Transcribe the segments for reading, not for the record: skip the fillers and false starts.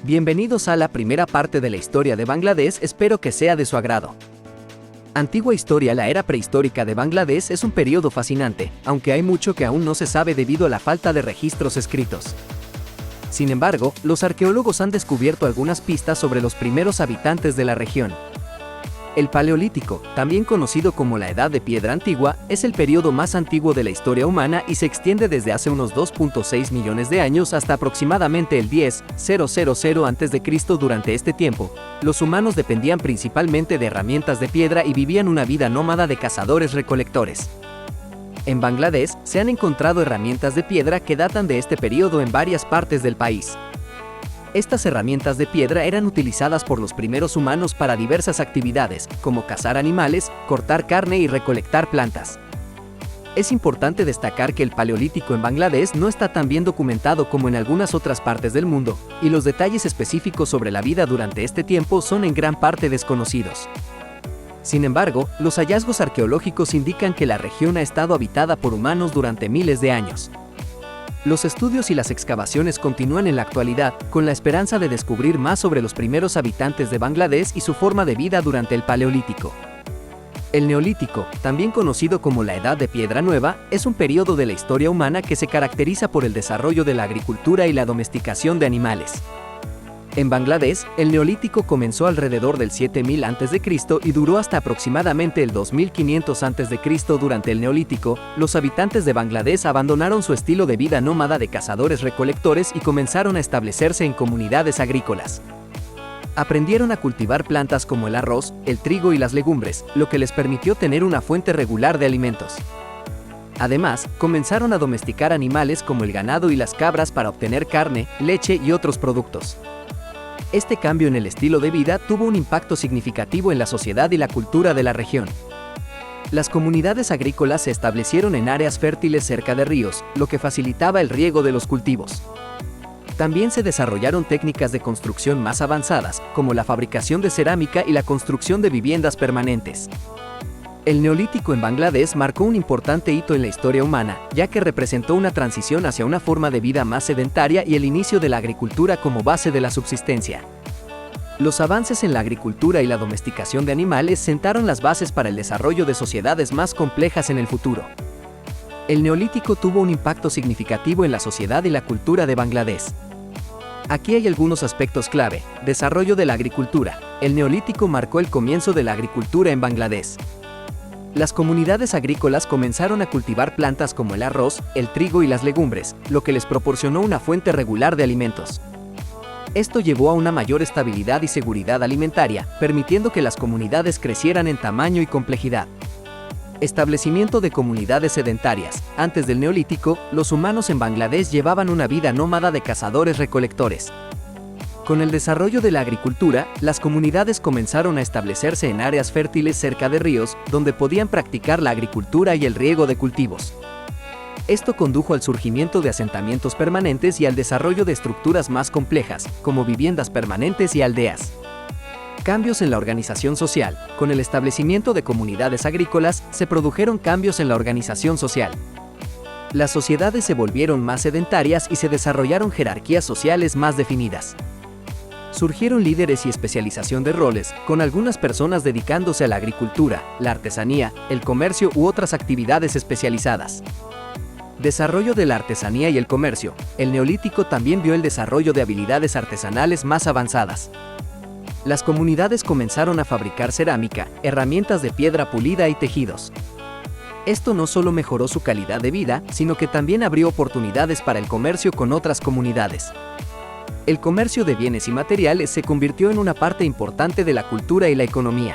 Bienvenidos a la primera parte de la historia de Bangladesh, espero que sea de su agrado. Antigua historia. La era prehistórica de Bangladesh es un periodo fascinante, aunque hay mucho que aún no se sabe debido a la falta de registros escritos. Sin embargo, los arqueólogos han descubierto algunas pistas sobre los primeros habitantes de la región. El Paleolítico, también conocido como la Edad de Piedra Antigua, es el periodo más antiguo de la historia humana y se extiende desde hace unos 2.6 millones de años hasta aproximadamente el 10.000 a.C. Durante este tiempo, los humanos dependían principalmente de herramientas de piedra y vivían una vida nómada de cazadores-recolectores. En Bangladesh se han encontrado herramientas de piedra que datan de este periodo en varias partes del país. Estas herramientas de piedra eran utilizadas por los primeros humanos para diversas actividades, como cazar animales, cortar carne y recolectar plantas. Es importante destacar que el Paleolítico en Bangladesh no está tan bien documentado como en algunas otras partes del mundo, y los detalles específicos sobre la vida durante este tiempo son en gran parte desconocidos. Sin embargo, los hallazgos arqueológicos indican que la región ha estado habitada por humanos durante miles de años. Los estudios y las excavaciones continúan en la actualidad, con la esperanza de descubrir más sobre los primeros habitantes de Bangladesh y su forma de vida durante el Paleolítico. El Neolítico, también conocido como la Edad de Piedra Nueva, es un periodo de la historia humana que se caracteriza por el desarrollo de la agricultura y la domesticación de animales. En Bangladesh, el Neolítico comenzó alrededor del 7000 a.C. y duró hasta aproximadamente el 2500 a.C. Durante el Neolítico, los habitantes de Bangladesh abandonaron su estilo de vida nómada de cazadores-recolectores y comenzaron a establecerse en comunidades agrícolas. Aprendieron a cultivar plantas como el arroz, el trigo y las legumbres, lo que les permitió tener una fuente regular de alimentos. Además, comenzaron a domesticar animales como el ganado y las cabras para obtener carne, leche y otros productos. Este cambio en el estilo de vida tuvo un impacto significativo en la sociedad y la cultura de la región. Las comunidades agrícolas se establecieron en áreas fértiles cerca de ríos, lo que facilitaba el riego de los cultivos. También se desarrollaron técnicas de construcción más avanzadas, como la fabricación de cerámica y la construcción de viviendas permanentes. El Neolítico en Bangladesh marcó un importante hito en la historia humana, ya que representó una transición hacia una forma de vida más sedentaria y el inicio de la agricultura como base de la subsistencia. Los avances en la agricultura y la domesticación de animales sentaron las bases para el desarrollo de sociedades más complejas en el futuro. El Neolítico tuvo un impacto significativo en la sociedad y la cultura de Bangladesh. Aquí hay algunos aspectos clave. Desarrollo de la agricultura. El Neolítico marcó el comienzo de la agricultura en Bangladesh. Las comunidades agrícolas comenzaron a cultivar plantas como el arroz, el trigo y las legumbres, lo que les proporcionó una fuente regular de alimentos. Esto llevó a una mayor estabilidad y seguridad alimentaria, permitiendo que las comunidades crecieran en tamaño y complejidad. Establecimiento de comunidades sedentarias. Antes del Neolítico, los humanos en Bangladesh llevaban una vida nómada de cazadores-recolectores. Con el desarrollo de la agricultura, las comunidades comenzaron a establecerse en áreas fértiles cerca de ríos, donde podían practicar la agricultura y el riego de cultivos. Esto condujo al surgimiento de asentamientos permanentes y al desarrollo de estructuras más complejas, como viviendas permanentes y aldeas. Cambios en la organización social. Con el establecimiento de comunidades agrícolas, se produjeron cambios en la organización social. Las sociedades se volvieron más sedentarias y se desarrollaron jerarquías sociales más definidas. Surgieron líderes y especialización de roles, con algunas personas dedicándose a la agricultura, la artesanía, el comercio u otras actividades especializadas. Desarrollo de la artesanía y el comercio. El Neolítico también vio el desarrollo de habilidades artesanales más avanzadas. Las comunidades comenzaron a fabricar cerámica, herramientas de piedra pulida y tejidos. Esto no solo mejoró su calidad de vida, sino que también abrió oportunidades para el comercio con otras comunidades. El comercio de bienes y materiales se convirtió en una parte importante de la cultura y la economía.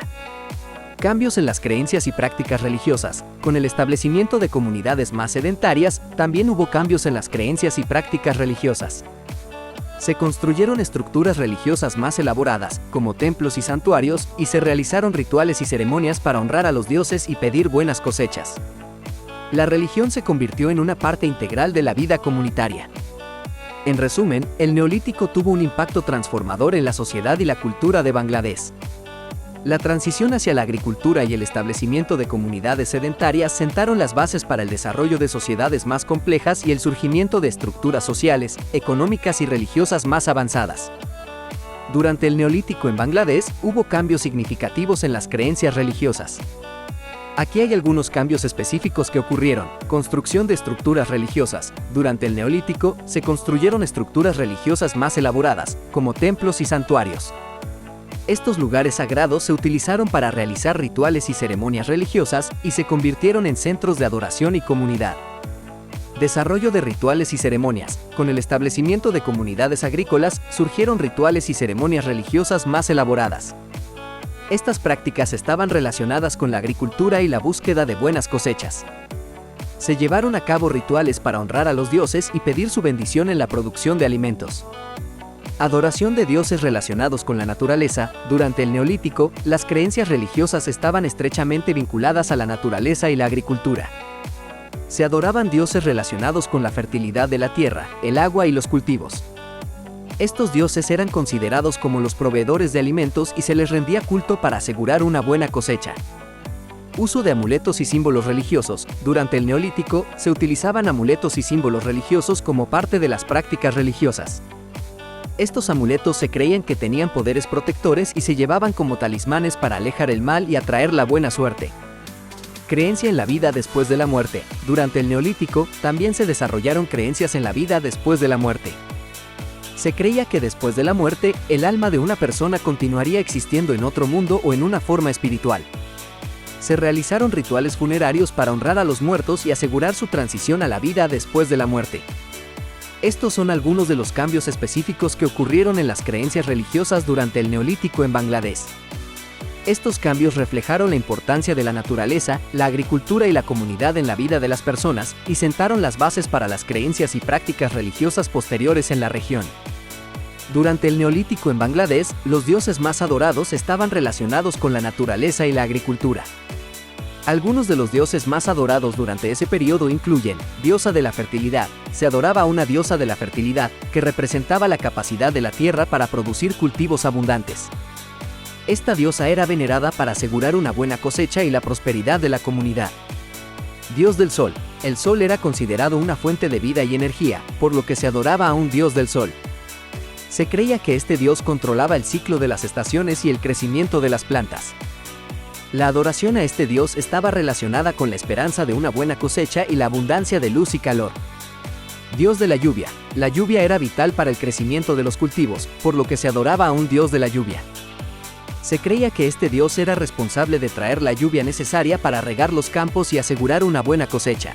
Cambios en las creencias y prácticas religiosas. Con el establecimiento de comunidades más sedentarias, también hubo cambios en las creencias y prácticas religiosas. Se construyeron estructuras religiosas más elaboradas, como templos y santuarios, y se realizaron rituales y ceremonias para honrar a los dioses y pedir buenas cosechas. La religión se convirtió en una parte integral de la vida comunitaria. En resumen, el Neolítico tuvo un impacto transformador en la sociedad y la cultura de Bangladesh. La transición hacia la agricultura y el establecimiento de comunidades sedentarias sentaron las bases para el desarrollo de sociedades más complejas y el surgimiento de estructuras sociales, económicas y religiosas más avanzadas. Durante el Neolítico en Bangladesh, hubo cambios significativos en las creencias religiosas. Aquí hay algunos cambios específicos que ocurrieron. Construcción de estructuras religiosas. Durante el Neolítico, se construyeron estructuras religiosas más elaboradas, como templos y santuarios. Estos lugares sagrados se utilizaron para realizar rituales y ceremonias religiosas y se convirtieron en centros de adoración y comunidad. Desarrollo de rituales y ceremonias. Con el establecimiento de comunidades agrícolas, surgieron rituales y ceremonias religiosas más elaboradas. Estas prácticas estaban relacionadas con la agricultura y la búsqueda de buenas cosechas. Se llevaron a cabo rituales para honrar a los dioses y pedir su bendición en la producción de alimentos. Adoración de dioses relacionados con la naturaleza. Durante el Neolítico, las creencias religiosas estaban estrechamente vinculadas a la naturaleza y la agricultura. Se adoraban dioses relacionados con la fertilidad de la tierra, el agua y los cultivos. Estos dioses eran considerados como los proveedores de alimentos y se les rendía culto para asegurar una buena cosecha. Uso de amuletos y símbolos religiosos. Durante el Neolítico, se utilizaban amuletos y símbolos religiosos como parte de las prácticas religiosas. Estos amuletos se creían que tenían poderes protectores y se llevaban como talismanes para alejar el mal y atraer la buena suerte. Creencia en la vida después de la muerte. Durante el Neolítico, también se desarrollaron creencias en la vida después de la muerte. Se creía que después de la muerte, el alma de una persona continuaría existiendo en otro mundo o en una forma espiritual. Se realizaron rituales funerarios para honrar a los muertos y asegurar su transición a la vida después de la muerte. Estos son algunos de los cambios específicos que ocurrieron en las creencias religiosas durante el Neolítico en Bangladesh. Estos cambios reflejaron la importancia de la naturaleza, la agricultura y la comunidad en la vida de las personas, y sentaron las bases para las creencias y prácticas religiosas posteriores en la región. Durante el Neolítico en Bangladesh, los dioses más adorados estaban relacionados con la naturaleza y la agricultura. Algunos de los dioses más adorados durante ese periodo incluyen: diosa de la fertilidad. Se adoraba a una diosa de la fertilidad, que representaba la capacidad de la tierra para producir cultivos abundantes. Esta diosa era venerada para asegurar una buena cosecha y la prosperidad de la comunidad. Dios del sol. El sol era considerado una fuente de vida y energía, por lo que se adoraba a un dios del sol. Se creía que este dios controlaba el ciclo de las estaciones y el crecimiento de las plantas. La adoración a este dios estaba relacionada con la esperanza de una buena cosecha y la abundancia de luz y calor. Dios de la lluvia. La lluvia era vital para el crecimiento de los cultivos, por lo que se adoraba a un dios de la lluvia. Se creía que este dios era responsable de traer la lluvia necesaria para regar los campos y asegurar una buena cosecha.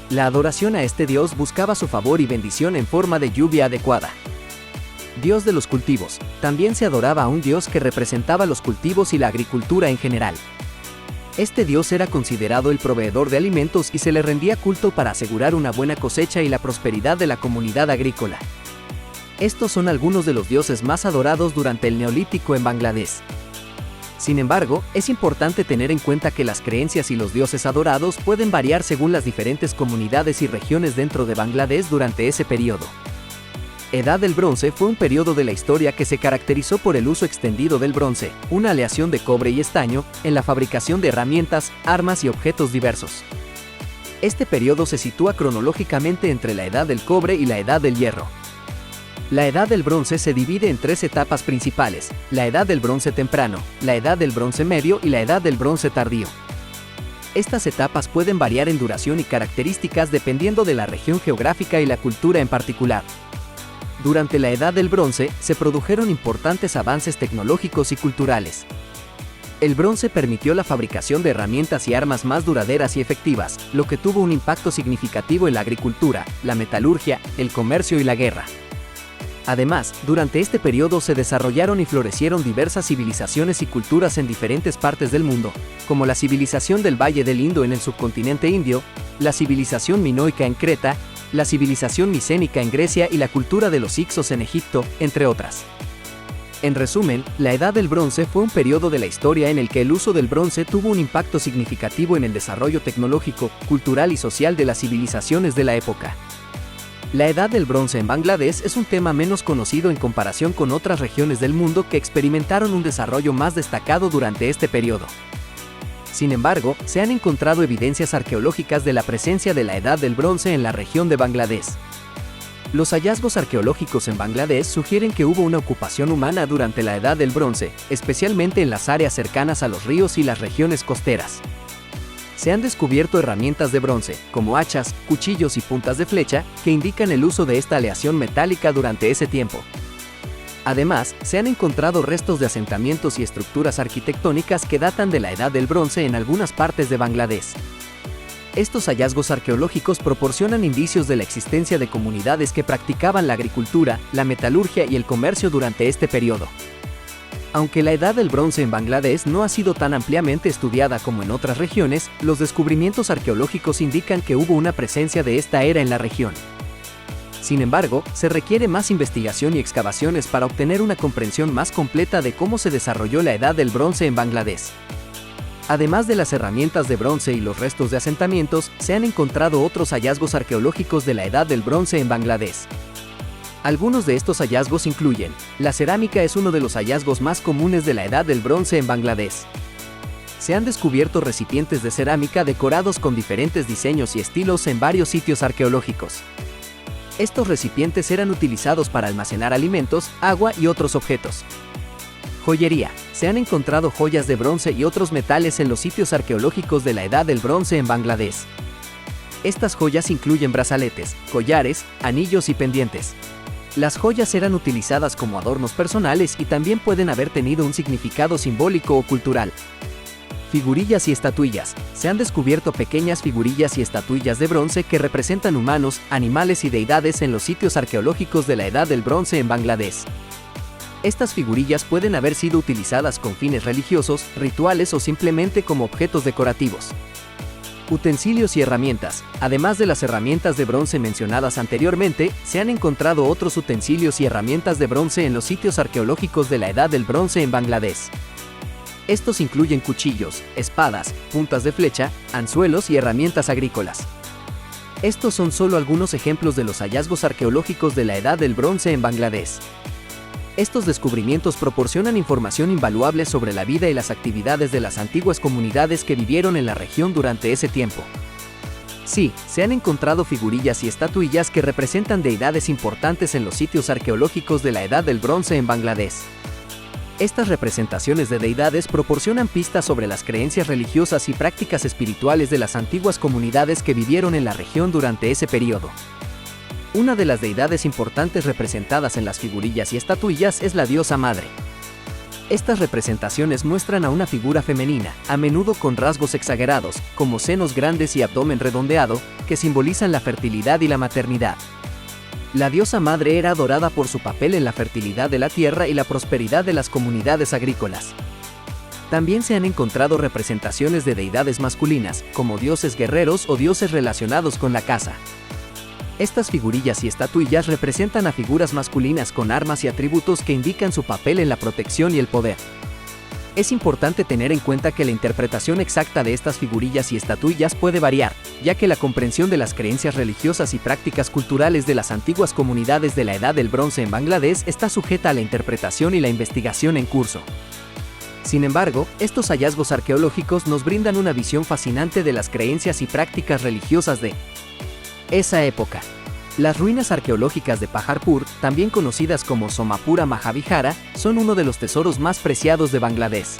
La adoración a este dios buscaba su favor y bendición en forma de lluvia adecuada. Dios de los cultivos. También se adoraba a un dios que representaba los cultivos y la agricultura en general. Este dios era considerado el proveedor de alimentos y se le rendía culto para asegurar una buena cosecha y la prosperidad de la comunidad agrícola. Estos son algunos de los dioses más adorados durante el Neolítico en Bangladesh. Sin embargo, es importante tener en cuenta que las creencias y los dioses adorados pueden variar según las diferentes comunidades y regiones dentro de Bangladesh durante ese periodo. Edad del Bronce fue un periodo de la historia que se caracterizó por el uso extendido del bronce, una aleación de cobre y estaño, en la fabricación de herramientas, armas y objetos diversos. Este periodo se sitúa cronológicamente entre la Edad del Cobre y la Edad del Hierro. La Edad del Bronce se divide en tres etapas principales: la Edad del Bronce temprano, la Edad del Bronce medio y la Edad del Bronce tardío. Estas etapas pueden variar en duración y características dependiendo de la región geográfica y la cultura en particular. Durante la Edad del Bronce, se produjeron importantes avances tecnológicos y culturales. El bronce permitió la fabricación de herramientas y armas más duraderas y efectivas, lo que tuvo un impacto significativo en la agricultura, la metalurgia, el comercio y la guerra. Además, durante este periodo se desarrollaron y florecieron diversas civilizaciones y culturas en diferentes partes del mundo, como la civilización del Valle del Indo en el subcontinente indio, la civilización minoica en Creta, la civilización micénica en Grecia y la cultura de los Hicsos en Egipto, entre otras. En resumen, la Edad del Bronce fue un periodo de la historia en el que el uso del bronce tuvo un impacto significativo en el desarrollo tecnológico, cultural y social de las civilizaciones de la época. La Edad del Bronce en Bangladesh es un tema menos conocido en comparación con otras regiones del mundo que experimentaron un desarrollo más destacado durante este periodo. Sin embargo, se han encontrado evidencias arqueológicas de la presencia de la Edad del Bronce en la región de Bangladesh. Los hallazgos arqueológicos en Bangladesh sugieren que hubo una ocupación humana durante la Edad del Bronce, especialmente en las áreas cercanas a los ríos y las regiones costeras. Se han descubierto herramientas de bronce, como hachas, cuchillos y puntas de flecha, que indican el uso de esta aleación metálica durante ese tiempo. Además, se han encontrado restos de asentamientos y estructuras arquitectónicas que datan de la Edad del Bronce en algunas partes de Bangladesh. Estos hallazgos arqueológicos proporcionan indicios de la existencia de comunidades que practicaban la agricultura, la metalurgia y el comercio durante este periodo. Aunque la Edad del Bronce en Bangladesh no ha sido tan ampliamente estudiada como en otras regiones, los descubrimientos arqueológicos indican que hubo una presencia de esta era en la región. Sin embargo, se requiere más investigación y excavaciones para obtener una comprensión más completa de cómo se desarrolló la Edad del Bronce en Bangladesh. Además de las herramientas de bronce y los restos de asentamientos, se han encontrado otros hallazgos arqueológicos de la Edad del Bronce en Bangladesh. Algunos de estos hallazgos incluyen: la cerámica es uno de los hallazgos más comunes de la Edad del Bronce en Bangladesh. Se han descubierto recipientes de cerámica decorados con diferentes diseños y estilos en varios sitios arqueológicos. Estos recipientes eran utilizados para almacenar alimentos, agua y otros objetos. Joyería. Se han encontrado joyas de bronce y otros metales en los sitios arqueológicos de la Edad del Bronce en Bangladesh. Estas joyas incluyen brazaletes, collares, anillos y pendientes. Las joyas eran utilizadas como adornos personales y también pueden haber tenido un significado simbólico o cultural. Figurillas y estatuillas. Se han descubierto pequeñas figurillas y estatuillas de bronce que representan humanos, animales y deidades en los sitios arqueológicos de la Edad del Bronce en Bangladesh. Estas figurillas pueden haber sido utilizadas con fines religiosos, rituales o simplemente como objetos decorativos. Utensilios y herramientas. Además de las herramientas de bronce mencionadas anteriormente, se han encontrado otros utensilios y herramientas de bronce en los sitios arqueológicos de la Edad del Bronce en Bangladesh. Estos incluyen cuchillos, espadas, puntas de flecha, anzuelos y herramientas agrícolas. Estos son solo algunos ejemplos de los hallazgos arqueológicos de la Edad del Bronce en Bangladesh. Estos descubrimientos proporcionan información invaluable sobre la vida y las actividades de las antiguas comunidades que vivieron en la región durante ese tiempo. Sí, se han encontrado figurillas y estatuillas que representan deidades importantes en los sitios arqueológicos de la Edad del Bronce en Bangladesh. Estas representaciones de deidades proporcionan pistas sobre las creencias religiosas y prácticas espirituales de las antiguas comunidades que vivieron en la región durante ese periodo. Una de las deidades importantes representadas en las figurillas y estatuillas es la diosa madre. Estas representaciones muestran a una figura femenina, a menudo con rasgos exagerados, como senos grandes y abdomen redondeado, que simbolizan la fertilidad y la maternidad. La diosa madre era adorada por su papel en la fertilidad de la tierra y la prosperidad de las comunidades agrícolas. También se han encontrado representaciones de deidades masculinas, como dioses guerreros o dioses relacionados con la caza. Estas figurillas y estatuillas representan a figuras masculinas con armas y atributos que indican su papel en la protección y el poder. Es importante tener en cuenta que la interpretación exacta de estas figurillas y estatuillas puede variar, ya que la comprensión de las creencias religiosas y prácticas culturales de las antiguas comunidades de la Edad del Bronce en Bangladesh está sujeta a la interpretación y la investigación en curso. Sin embargo, estos hallazgos arqueológicos nos brindan una visión fascinante de las creencias y prácticas religiosas de esa época. Las ruinas arqueológicas de Paharpur, también conocidas como Somapura Mahavihara, son uno de los tesoros más preciados de Bangladesh.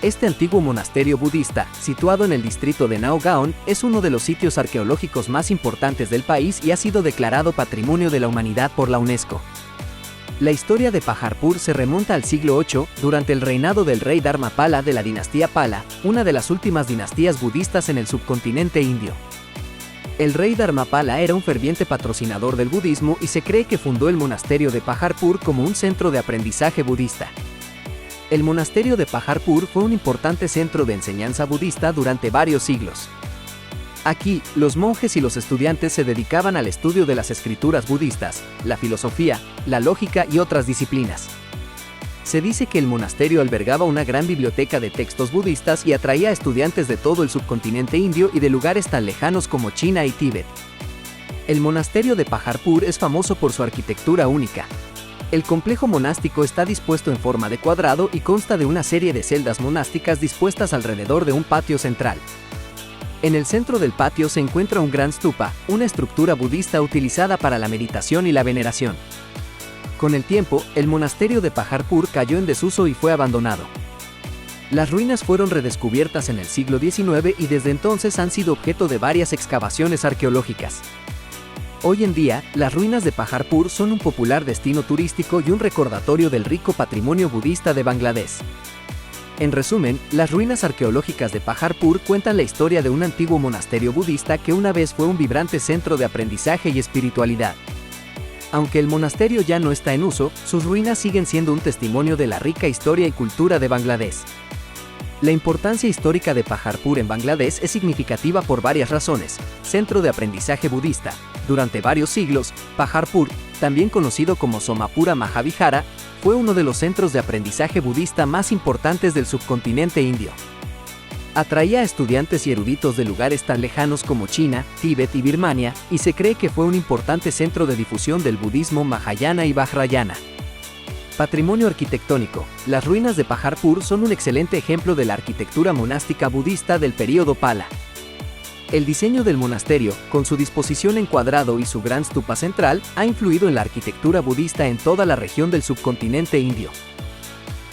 Este antiguo monasterio budista, situado en el distrito de Naugaon, es uno de los sitios arqueológicos más importantes del país y ha sido declarado Patrimonio de la Humanidad por la UNESCO. La historia de Paharpur se remonta al siglo VIII, durante el reinado del rey Dharmapala de la dinastía Pala, una de las últimas dinastías budistas en el subcontinente indio. El rey Dharmapala era un ferviente patrocinador del budismo y se cree que fundó el monasterio de Paharpur como un centro de aprendizaje budista. El monasterio de Paharpur fue un importante centro de enseñanza budista durante varios siglos. Aquí, los monjes y los estudiantes se dedicaban al estudio de las escrituras budistas, la filosofía, la lógica y otras disciplinas. Se dice que el monasterio albergaba una gran biblioteca de textos budistas y atraía a estudiantes de todo el subcontinente indio y de lugares tan lejanos como China y Tíbet. El monasterio de Paharpur es famoso por su arquitectura única. El complejo monástico está dispuesto en forma de cuadrado y consta de una serie de celdas monásticas dispuestas alrededor de un patio central. En el centro del patio se encuentra un gran stupa, una estructura budista utilizada para la meditación y la veneración. Con el tiempo, el monasterio de Pajarpur cayó en desuso y fue abandonado. Las ruinas fueron redescubiertas en el siglo XIX y desde entonces han sido objeto de varias excavaciones arqueológicas. Hoy en día, las ruinas de Pajarpur son un popular destino turístico y un recordatorio del rico patrimonio budista de Bangladesh. En resumen, las ruinas arqueológicas de Pajarpur cuentan la historia de un antiguo monasterio budista que una vez fue un vibrante centro de aprendizaje y espiritualidad. Aunque el monasterio ya no está en uso, sus ruinas siguen siendo un testimonio de la rica historia y cultura de Bangladesh. La importancia histórica de Pajarpur en Bangladesh es significativa por varias razones. Centro de aprendizaje budista. Durante varios siglos, Pajarpur, también conocido como Somapura Mahavihara, fue uno de los centros de aprendizaje budista más importantes del subcontinente indio. Atraía a estudiantes y eruditos de lugares tan lejanos como China, Tíbet y Birmania, y se cree que fue un importante centro de difusión del budismo Mahayana y Vajrayana. Patrimonio arquitectónico. Las ruinas de Pajarpur son un excelente ejemplo de la arquitectura monástica budista del período Pala. El diseño del monasterio, con su disposición en cuadrado y su gran stupa central, ha influido en la arquitectura budista en toda la región del subcontinente indio.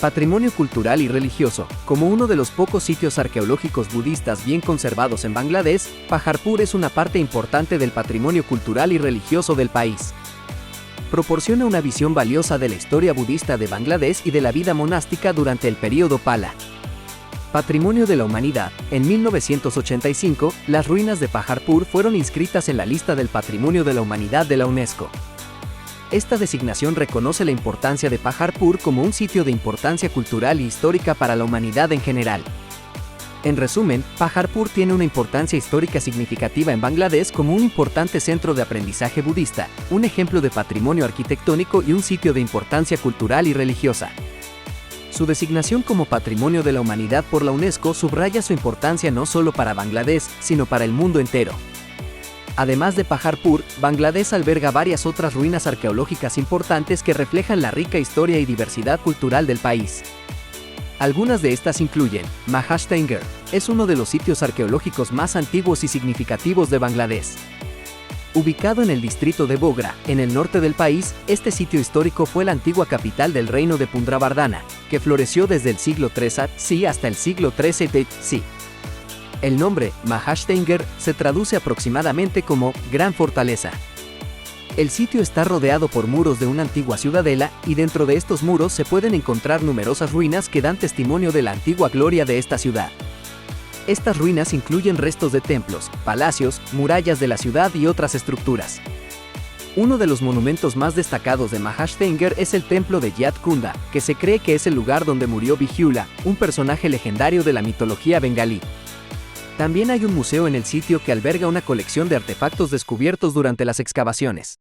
Patrimonio cultural y religioso. Como uno de los pocos sitios arqueológicos budistas bien conservados en Bangladesh, Pajarpur es una parte importante del patrimonio cultural y religioso del país. Proporciona una visión valiosa de la historia budista de Bangladesh y de la vida monástica durante el período Pala. Patrimonio de la Humanidad. En 1985, las ruinas de Pajarpur fueron inscritas en la lista del Patrimonio de la Humanidad de la UNESCO. Esta designación reconoce la importancia de Pajarpur como un sitio de importancia cultural y histórica para la humanidad en general. En resumen, Pajarpur tiene una importancia histórica significativa en Bangladesh como un importante centro de aprendizaje budista, un ejemplo de patrimonio arquitectónico y un sitio de importancia cultural y religiosa. Su designación como Patrimonio de la Humanidad por la UNESCO subraya su importancia no solo para Bangladesh, sino para el mundo entero. Además de Pajarpur, Bangladesh alberga varias otras ruinas arqueológicas importantes que reflejan la rica historia y diversidad cultural del país. Algunas de estas incluyen, Mahashtanger, es uno de los sitios arqueológicos más antiguos y significativos de Bangladesh. Ubicado en el distrito de Bogra, en el norte del país, este sitio histórico fue la antigua capital del reino de Pundrabardhana, que floreció desde el siglo III a.C. hasta el siglo XIII b.C. El nombre, Mahashtanger, se traduce aproximadamente como «gran fortaleza». El sitio está rodeado por muros de una antigua ciudadela, y dentro de estos muros se pueden encontrar numerosas ruinas que dan testimonio de la antigua gloria de esta ciudad. Estas ruinas incluyen restos de templos, palacios, murallas de la ciudad y otras estructuras. Uno de los monumentos más destacados de Mahashtanger es el templo de Yat Kunda, que se cree que es el lugar donde murió Bihula, un personaje legendario de la mitología bengalí. También hay un museo en el sitio que alberga una colección de artefactos descubiertos durante las excavaciones.